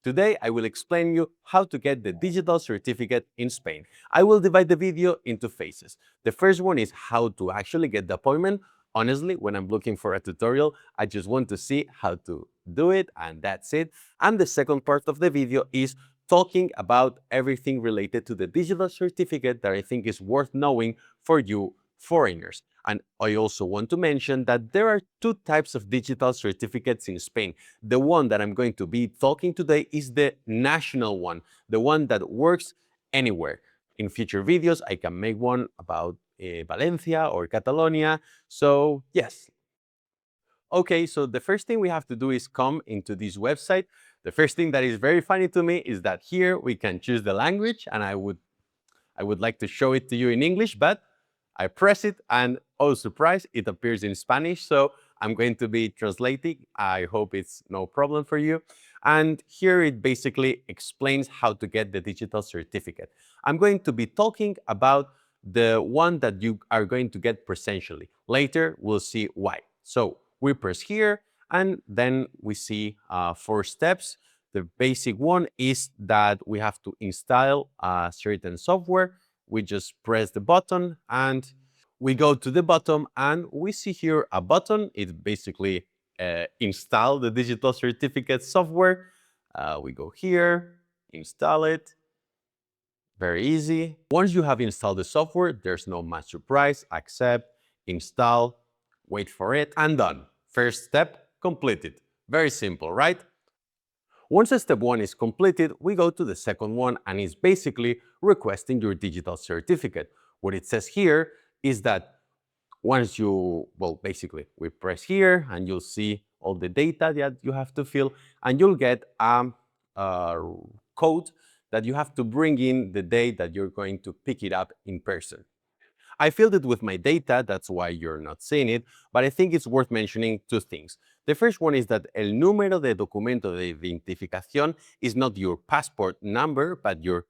Today, I will explain you how to get the digital certificate in Spain. I will divide the video into phases. The first one is how to actually get the appointment. Honestly, when I'm looking for a tutorial, I just want to see how to do it, and that's it. And the second part of the video is talking about everything related to the digital certificate that I think is worth knowing for you foreigners. And I also want to mention that there are two types of digital certificates in Spain. The one that I'm going to be talking today is the national one, the one that works anywhere. In future videos, I can make one about Valencia or Catalonia. So yes. Okay, so the first thing we have to do is come into this website. The first thing that is very funny to me is that here we can choose the language, and I would like to show it to you in English, but I press it and oh surprise, it appears in Spanish. So I'm going to be translating. I hope it's no problem for you. And here it basically explains how to get the digital certificate. I'm going to be talking about the one that you are going to get presentially. Later, we'll see why. So we press here and then we see 4 steps. The basic one is that we have to install a certain software. We just press the button and we go to the bottom and we see here a button. It basically install the digital certificate software. We go here, install it. Very easy. Once you have installed the software, there's no much surprise. Accept, install, wait for it, and done. First step completed. Very simple, right? Once step 1 is completed, we go to the second one, and it's basically requesting your digital certificate. What it says here is that once you, well, basically, we press here and you'll see all the data that you have to fill, and you'll get a code that you have to bring in the day that you're going to pick it up in person. I filled it with my data, that's why you're not seeing it, but I think it's worth mentioning 2 things. The first one is that el número de documento de identificación is not your passport number, but your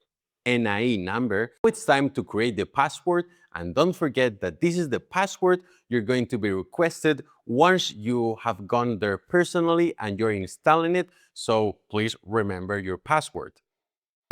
NIE number. It's time to create the password, and don't forget that this is the password you're going to be requested once you have gone there personally and you're installing it, so please remember your password.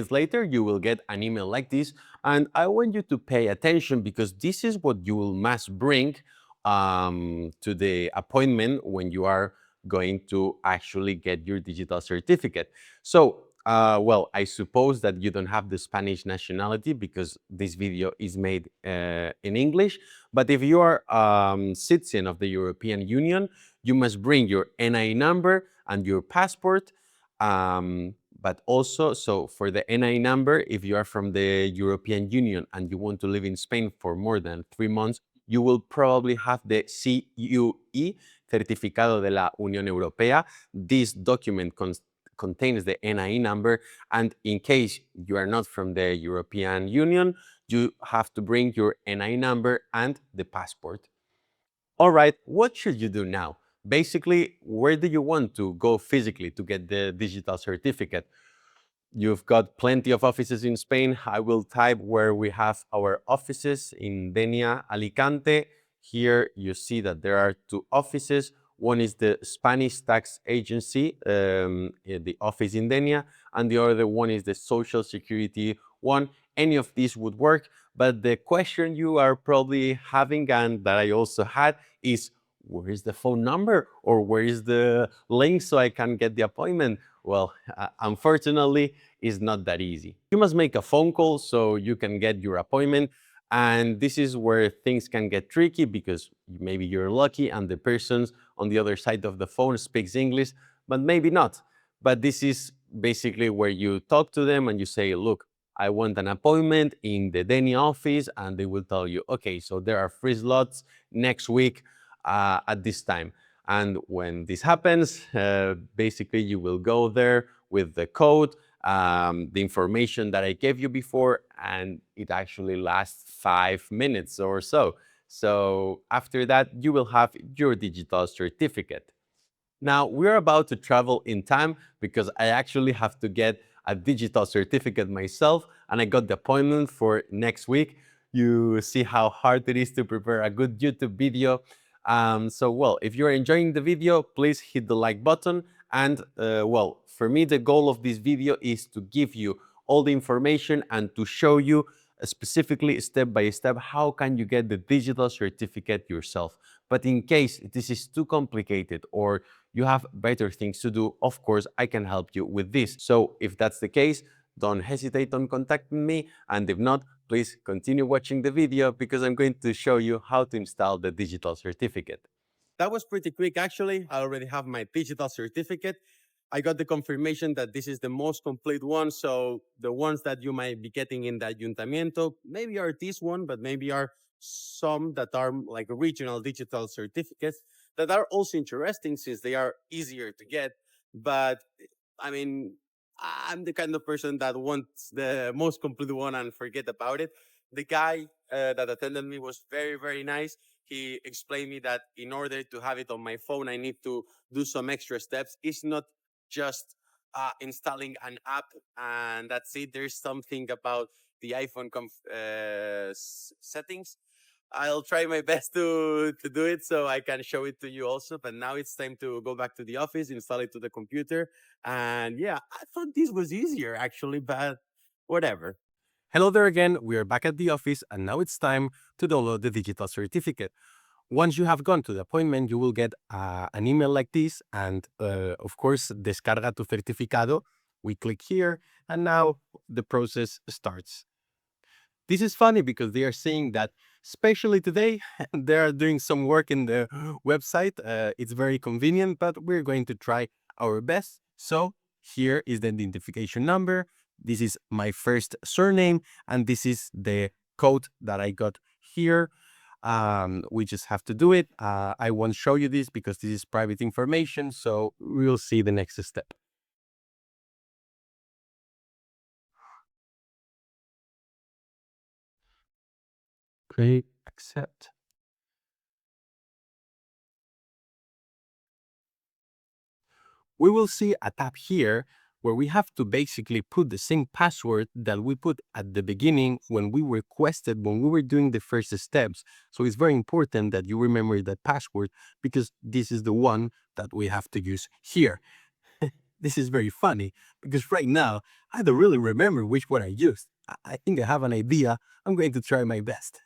Later, you will get an email like this, and I want you to pay attention because this is what you will must bring to the appointment when you are going to actually get your digital certificate. So, well, I suppose that you don't have the Spanish nationality because this video is made in English, but if you are citizen of the European Union, you must bring your NI number and your passport. But also, so for the NI number, if you are from the European Union and you want to live in Spain for more than 3 months, you will probably have the CUE, Certificado de la Unión Europea. This document contains the NI number, and in case you are not from the European Union, you have to bring your NI number and the passport. All right, what should you do now? Basically, where do you want to go physically to get the digital certificate? You've got plenty of offices in Spain. I will type where we have our offices in Denia, Alicante. Here you see that there are 2 offices. One is the Spanish Tax Agency, the office in Denia, and the other one is the Social Security one. Any of these would work, but the question you are probably having, and that I also had, is where is the phone number or where is the link so I can get the appointment? Well, unfortunately, it's not that easy. You must make a phone call so you can get your appointment. And this is where things can get tricky because maybe you're lucky and the person on the other side of the phone speaks English, but maybe not. But this is basically where you talk to them and you say, look, I want an appointment in the Deni office, and they will tell you, okay, so there are free slots next week at this time. And when this happens, basically you will go there with the code, the information that I gave you before, and it actually lasts 5 minutes or so. So after that, you will have your digital certificate. Now, we're about to travel in time because I actually have to get a digital certificate myself, and I got the appointment for next week. You see how hard it is to prepare a good YouTube video. So, well, if you're enjoying the video, please hit the like button. And, well, For me, the goal of this video is to give you all the information and to show you specifically step by step how can you get the digital certificate yourself. But in case this is too complicated or you have better things to do, of course, I can help you with this. So if that's the case, don't hesitate on contacting me. And if not, please continue watching the video because I'm going to show you how to install the digital certificate. That was pretty quick, actually. I already have my digital certificate. I got the confirmation that this is the most complete one. So the ones that you might be getting in the ayuntamiento maybe are this one, but maybe are some that are like regional digital certificates that are also interesting since they are easier to get. But I mean, I'm the kind of person that wants the most complete one and forget about it. The guy that attended me was very, very nice. He explained me that in order to have it on my phone, I need to do some extra steps. It's not just installing an app and that's it. There's something about the iPhone settings. I'll try my best to do it so I can show it to you also. But now it's time to go back to the office, install it to the computer. And yeah, I thought this was easier actually, but whatever. Hello there again. We are back at the office and now it's time to download the digital certificate. Once you have gone to the appointment, you will get an email like this and of course, descarga tu certificado. We click here and now the process starts. This is funny because they are saying that, especially today, they are doing some work in the website. It's very convenient, but we're going to try our best. So here is the identification number. This is my first surname, and this is the code that I got here. We just have to do it. I won't show you this because this is private information, so we'll see the next step. Great, accept. We will see a tab here where we have to basically put the same password that we put at the beginning when we requested, when we were doing the first steps. So it's very important that you remember that password because this is the one that we have to use here. This is very funny because right now I don't really remember which one I used. I think I have an idea. I'm going to try my best.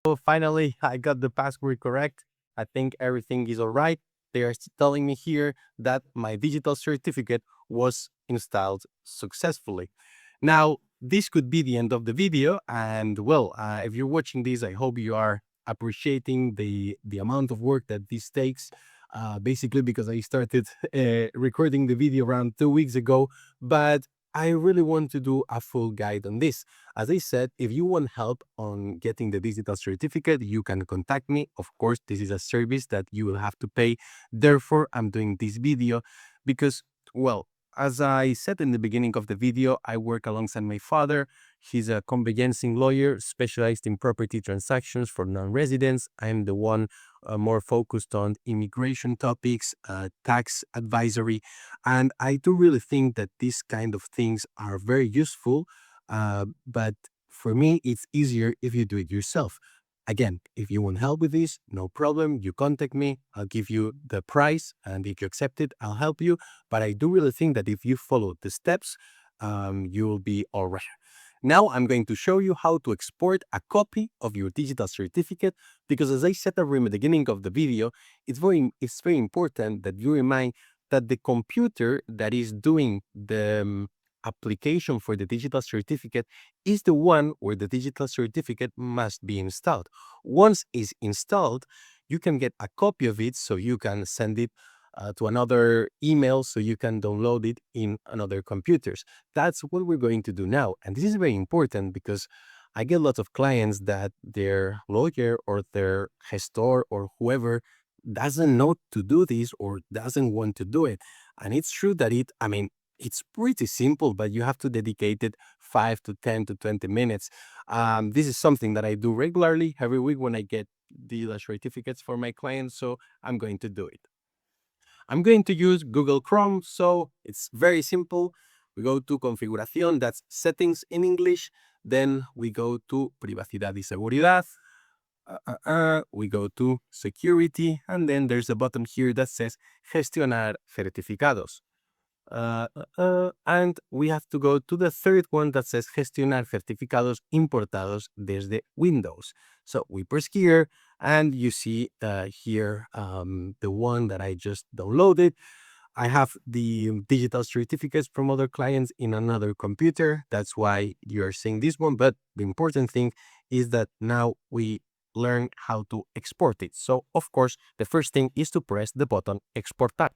So finally, I got the password correct. I think everything is all right. They are telling me here that my digital certificate was installed successfully. Now, this could be the end of the video. And well, if you're watching this, I hope you are appreciating the amount of work that this takes. Basically, because I started recording the video around 2 weeks ago, but I really want to do a full guide on this. As I said, if you want help on getting the digital certificate, you can contact me. Of course, this is a service that you will have to pay. Therefore, I'm doing this video because, well, as I said in the beginning of the video, I work alongside my father. He's a conveyancing lawyer specialized in property transactions for non-residents. I'm the one more focused on immigration topics, tax advisory. And I do really think that these kind of things are very useful. But for me, it's easier if you do it yourself. Again, if you want help with this, no problem. You contact me. I'll give you the price. And if you accept it, I'll help you. But I do really think that if you follow the steps, you will be all right. Now I'm going to show you how to export a copy of your digital certificate because as I said at the beginning of the video, it's very important that you remind that the computer that is doing the application for the digital certificate is the one where the digital certificate must be installed. Once it's installed, you can get a copy of it so you can send it to another email so you can download it in another computers. That's what we're going to do now. And this is very important because I get lots of clients that their lawyer or their gestor or whoever doesn't know to do this or doesn't want to do it. And it's true that it's pretty simple, but you have to dedicate it 5 to 10 to 20 minutes. This is something that I do regularly every week when I get the certificates for my clients. So I'm going to do it. I'm going to use Google Chrome, so it's very simple. We go to Configuración, that's settings in English. Then we go to Privacidad y Seguridad. We go to security, and then there's a button here that says gestionar certificados. And we have to go to the third one that says gestionar certificados importados desde Windows. So we press here, and you see here the one that I just downloaded. I have the digital certificates from other clients in another computer. That's why you're seeing this one. But the important thing is that now we learn how to export it. So, of course, the first thing is to press the button exportar.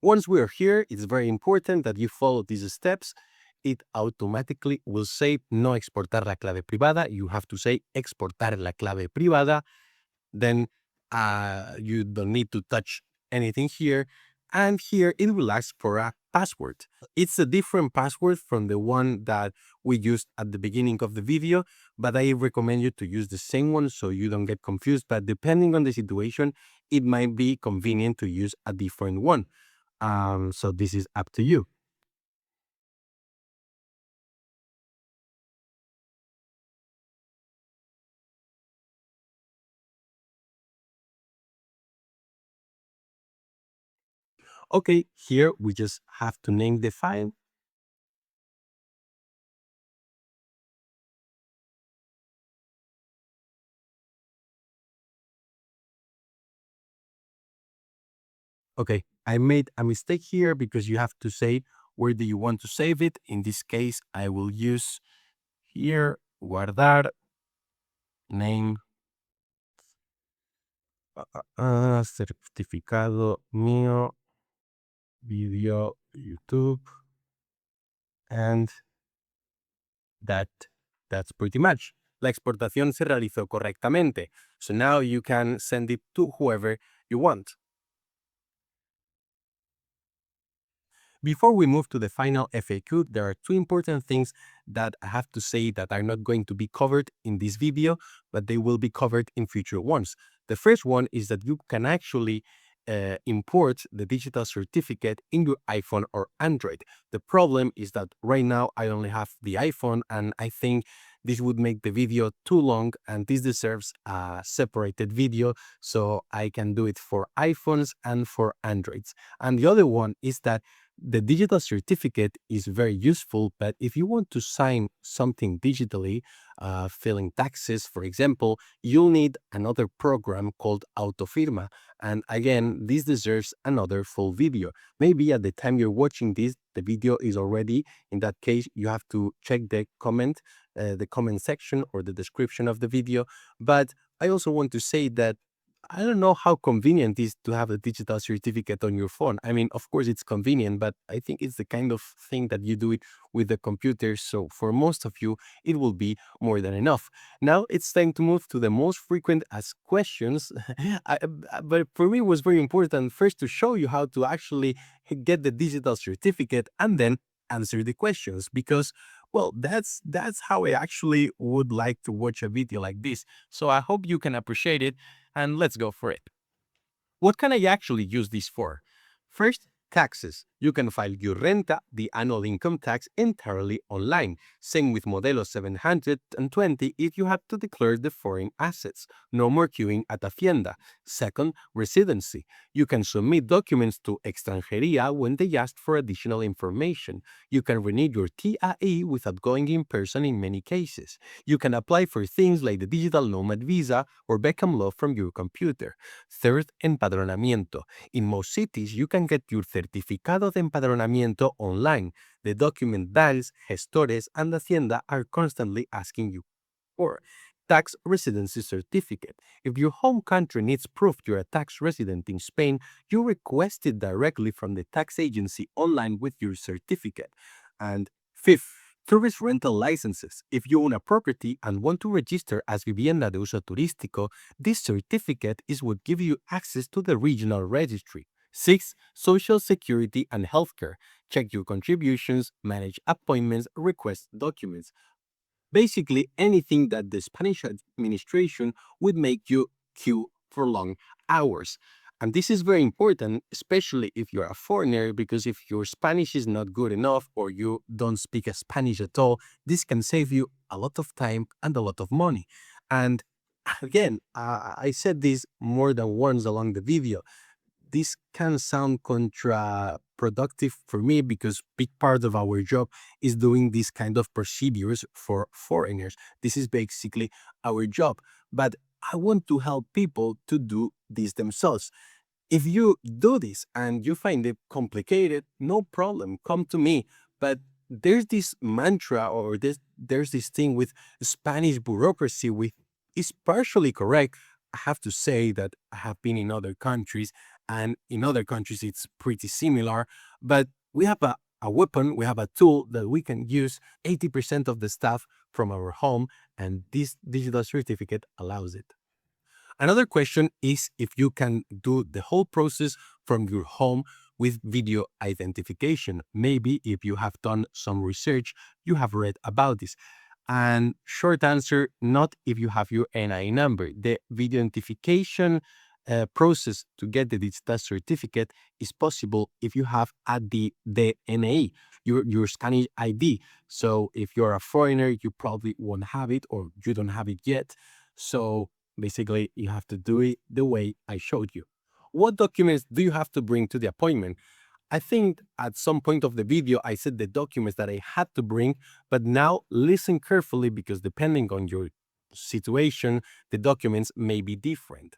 Once we're here, it's very important that you follow these steps. It automatically will say no exportar la clave privada. You have to say exportar la clave privada. Then you don't need to touch anything here. And here it will ask for a password. It's a different password from the one that we used at the beginning of the video, but I recommend you to use the same one so you don't get confused. But depending on the situation, it might be convenient to use a different one. So this is up to you. Okay, here we just have to name the file. Okay, I made a mistake here because you have to say where do you want to save it. In this case, I will use here guardar name certificado mío video YouTube, and that that's pretty much. La exportación se realizó correctamente. So now you can send it to whoever you want. Before we move to the final FAQ, there are two important things that I have to say that are not going to be covered in this video, but they will be covered in future ones. The first one is that you can actually import the digital certificate in your iPhone or Android. The problem is that right now I only have the iPhone, and I think this would make the video too long, and this deserves a separated video, so I can do it for iPhones and for Androids. And the other one is that the digital certificate is very useful, but if you want to sign something digitally, filing taxes, for example, you'll need another program called Autofirma. And again, this deserves another full video. Maybe at the time you're watching this, the video is already. In that case, you have to check the comment section or the description of the video. But I also want to say that I don't know how convenient it is to have a digital certificate on your phone. I mean, of course, it's convenient, but I think it's the kind of thing that you do it with the computer. So for most of you, it will be more than enough. Now it's time to move to the most frequent asked questions. But for me, it was very important first to show you how to actually get the digital certificate and then answer the questions because well that's how I actually would like to watch a video like this. So I hope you can appreciate it, and let's go for it. What can I actually use this for? First, taxes. You can file your renta, the annual income tax, entirely online. Same with Modelo 720 if you have to declare the foreign assets. No more queuing at Hacienda. Second, residency. You can submit documents to Extranjería when they ask for additional information. You can renew your TAE without going in person in many cases. You can apply for things like the digital nomad visa or Beckham law from your computer. Third, empadronamiento. In most cities, you can get your certificado de empadronamiento online. The document DALs, gestores, and Hacienda are constantly asking you for. Tax residency certificate. If your home country needs proof you're a tax resident in Spain, you request it directly from the tax agency online with your certificate. And fifth, tourist rental licenses. If you own a property and want to register as vivienda de uso turístico, this certificate is what gives you access to the regional registry. Six, social security and healthcare. Check your contributions, manage appointments, request documents. Basically, anything that the Spanish administration would make you queue for long hours. And this is very important, especially if you're a foreigner, because if your Spanish is not good enough or you don't speak Spanish at all, this can save you a lot of time and a lot of money. And again, I said this more than once along the video. This can sound counterproductive for me because big part of our job is doing these kind of procedures for foreigners. This is basically our job. But I want to help people to do this themselves. If you do this and you find it complicated, no problem, come to me. But there's this mantra or there's this thing with Spanish bureaucracy with is partially correct. I have to say that I have been in other countries and in other countries it's pretty similar, but we have a weapon, we have a tool that we can use 80% of the stuff from our home, and this digital certificate allows it. Another question is if you can do the whole process from your home with video identification. Maybe if you have done some research, you have read about this. And short answer, not if you have your NI number. The video identification process to get the digital certificate is possible if you have at the NA, your Spanish ID. So if you're a foreigner, you probably won't have it or you don't have it yet. So basically, you have to do it the way I showed you. What documents do you have to bring to the appointment? I think at some point of the video, I said the documents that I had to bring, but now listen carefully because depending on your situation, the documents may be different.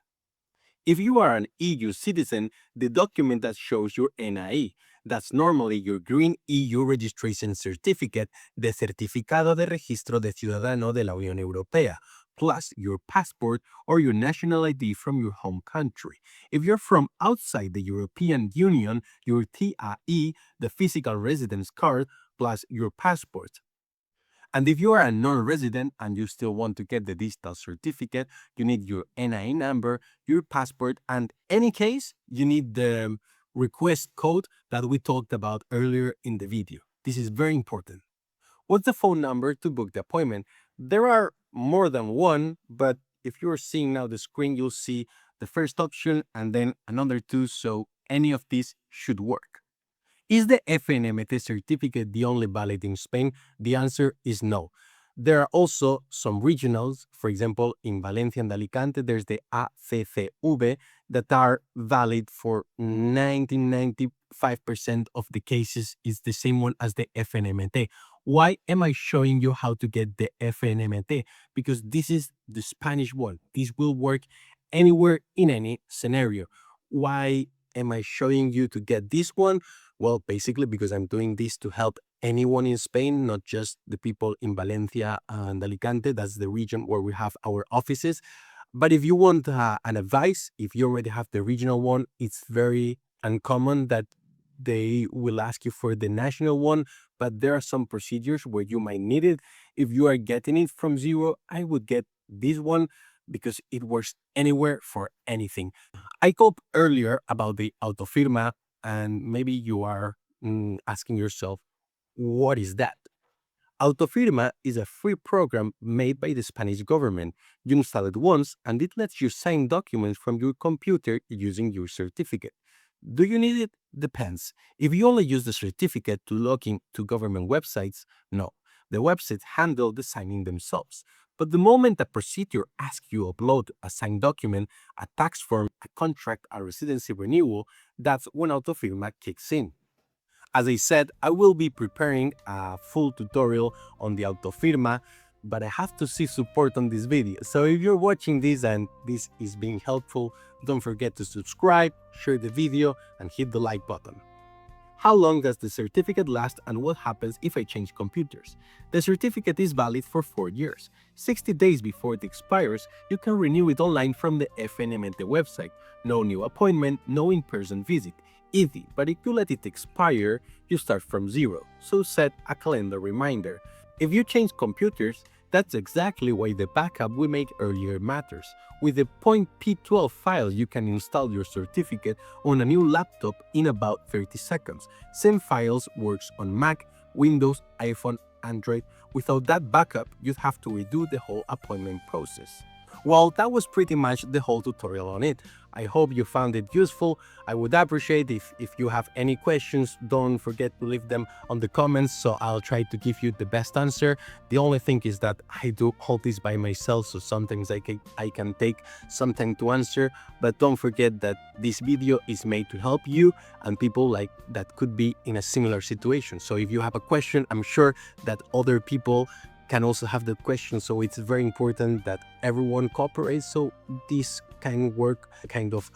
If you are an EU citizen, the document that shows your NIE, that's normally your green EU registration certificate, the certificado de registro de ciudadano de la Unión Europea, plus your passport or your national ID from your home country. If you're from outside the European Union, your TIE, the physical residence card, plus your passport. And if you are a non-resident and you still want to get the digital certificate, you need your NIE number, your passport, and any case, you need the request code that we talked about earlier in the video. This is very important. What's the phone number to book the appointment? There are more than one, but if you're seeing now the screen, you'll see the first option and then another two, so any of these should work. Is the FNMT certificate the only valid in Spain? The answer is no. There are also some regionals, for example, in Valencia and Alicante, there's the ACCV that are valid for 95% of the cases. It's the same one as the FNMT. Why am I showing you how to get the FNMT? Because this is the Spanish one. This will work anywhere in any scenario. Why am I showing you to get this one? Well, basically because I'm doing this to help anyone in Spain, not just the people in Valencia and Alicante. That's the region where we have our offices. But if you want an advice, if you already have the regional one, it's very uncommon that they will ask you for the national one, but there are some procedures where you might need it. If you are getting it from zero, I would get this one because it works anywhere for anything. I talked earlier about the Autofirma, and maybe you are asking yourself, what is that? Autofirma is a free program made by the Spanish government. You install it once and it lets you sign documents from your computer using your certificate. Do you need it? Depends. If you only use the certificate to log into government websites, no. The websites handle the signing themselves. But the moment a procedure asks you to upload a signed document, a tax form, a contract, a residency renewal, that's when Autofirma kicks in. As I said, I will be preparing a full tutorial on the Autofirma, but I have to see support on this video. So if you're watching this and this is being helpful, don't forget to subscribe, share the video, and hit the like button. How long does the certificate last and what happens if I change computers? The certificate is valid for 4 years. 60 days before it expires, you can renew it online from the FNMT website. No new appointment, no in-person visit. Easy, but if you let it expire, you start from zero, so set a calendar reminder. If you change computers, that's exactly why the backup we made earlier matters. With the .p12 file, you can install your certificate on a new laptop in about 30 seconds. Same files works on Mac, Windows, iPhone, Android. Without that backup, you'd have to redo the whole appointment process. Well, that was pretty much the whole tutorial on it. I hope you found it useful. I would appreciate if you have any questions, don't forget to leave them on the comments, so I'll try to give you the best answer. The only thing is that I do all this by myself, so sometimes I can take some time to answer, but don't forget that this video is made to help you and people like that could be in a similar situation. So if you have a question, I'm sure that other people can also have that question, so it's very important that everyone cooperates, so this can work kind of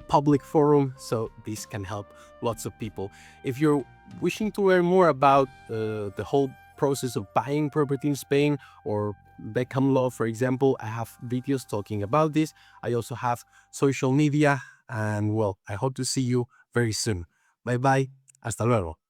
public forum, so this can help lots of people. If you're wishing to learn more about the whole process of buying property in Spain or Beckham law, for example, I have videos talking about this. I also have social media, and well, I hope to see you very soon. Bye bye, hasta luego.